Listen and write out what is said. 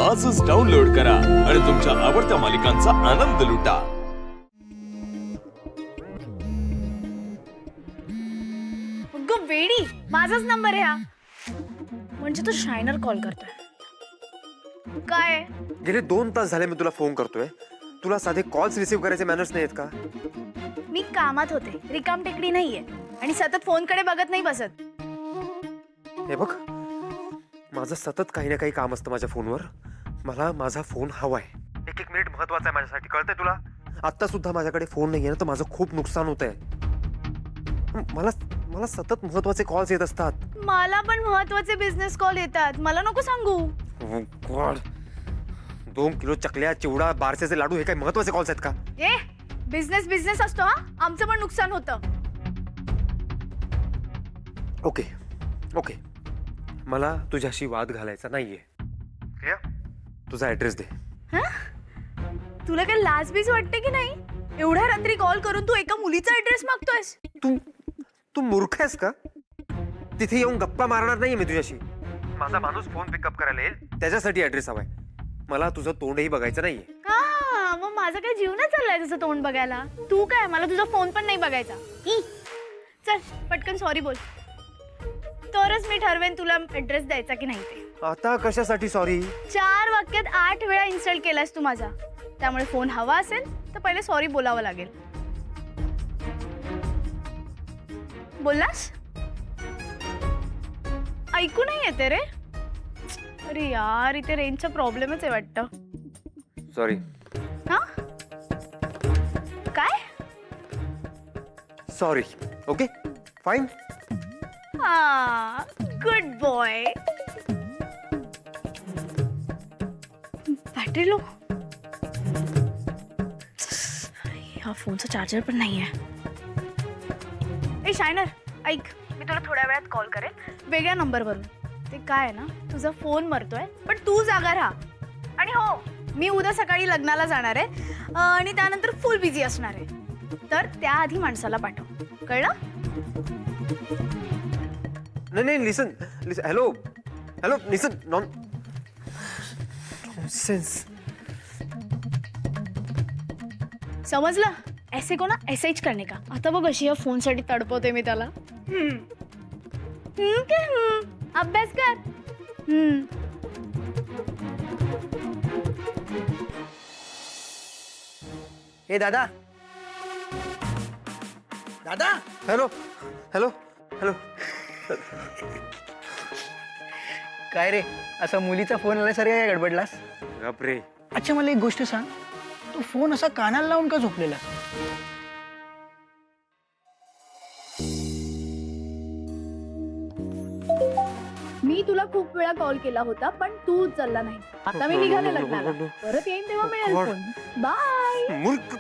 आजच डाउनलोड करा आणि तुमच्या आवडत्या मालिकांचा आनंद लुटा. अगं वेडी, माझाच नंबर आहे हा. म्हणजे तो शायनर कॉल करतोय. काय गेले 2 तास झाले मी तुला फोन करतोय. तुला साधे कॉल्स रिसीव्ह करायचे मॅनर्स नाहीत का? मी कामात होते, रिकाम टेकडी नाहीये आणि सतत फोन कडे बघत नाही बसत. हे बघ, माझं सतत काही ना काही काम असतं माझ्या फोनवर. मला माझा फोन हवाय. एक एक मिनिट महत्वाचा आहे माझ्यासाठी, कळतंय तुला? आता सुद्धा माझ्याकडे फोन नाहीये ना, तर माझं खूप नुकसान होतंय. मला मला सतत महत्वाचे कॉल्स येत असतात. मला पण महत्वाचे बिझनेस कॉल येतात, मला नको सांगू. Oh God. 2 किलो चकल्या, चिवडा, बारसेचे लाडू हे काय महत्वाचे कॉल्स आहेत का? ए, बिझनेस असतो हा. आमचं पण नुकसान होतं. ओके ओके, मला तुझ्याशी वाद घालायचा नाहीये. तुझा ऍड्रेस दे. तुला काय लाजबीज वाटते की नाही? एवढ्या रात्री कॉल करून तू एका मुलीचा ऍड्रेस मागतोयस? तू मूर्ख आहेस का? तिथे येऊन गप्पा मारणार नाहीये मी तुझ्याशी. माझा माणूस फोन पिकअप करायला येईल, त्याच्यासाठी ऍड्रेस हवाय. मला तुझं तोंडही बघायचं नाहीये. हा, मग माझा काय जीव नाही चाललाय तुझं तोंड बघायला. तू काय, मला तुझा फोन पण नाही बघायचा. चल पटकन सॉरी बोल, तरच मी ठरवेन तुला ऍड्रेस द्यायचा की नाही ते. आता कशासाठी सॉरी? 4 वाक्यात 8 वेळा इन्सल्ट केलास तू माझा. त्यामुळे फोन हवा असेल तर पहिले सॉरी बोलावं लागेल. बोललास? ऐकू नाही येते रे. अरे यार, इथे रेंजचा प्रॉब्लेमच आहे वाटतं. सॉरी. हा, काय? सॉरी. Okay fine. हा, गुड बॉय. Battery low. हा फोनचा चार्जर पण नाहीये. ए शायनर, ऐक, मी तुला थोड्या वेळात कॉल करेन वेगळ्या नंबरवरून. ते काय आहे ना, तुझा फोन मरतोय पण तू जागा राहा. आणि हो, मी उद्या सकाळी लग्नाला जाणार आहे आणि त्यानंतर फुल बिझी असणार आहे. तर त्याआधी माणसाला पाठव, कळलं? नाही, लिसन. हॅलो लिसन. नॉनसेन्स. समजलं? ऐसे को ना एसएच करने का. आता बघ अशी या फोन साठी तडपवते मी त्याला. काय अभ्यास कर. हे दादा दादा, हॅलो. काय रे, असा मुलीचा फोन आल्यासारखा काय गडबडलास? बापरे. अच्छा, मला एक गोष्ट सांग, तू फोन असा कानाला लावून का झोपलेला? मी तुला खूप वेळा कॉल केला होता पण तू उचलला नाही. आता मी निघाले लग्नाला. परत येईन तेव्हा मिळेल फोन. बाय. मूर्ख.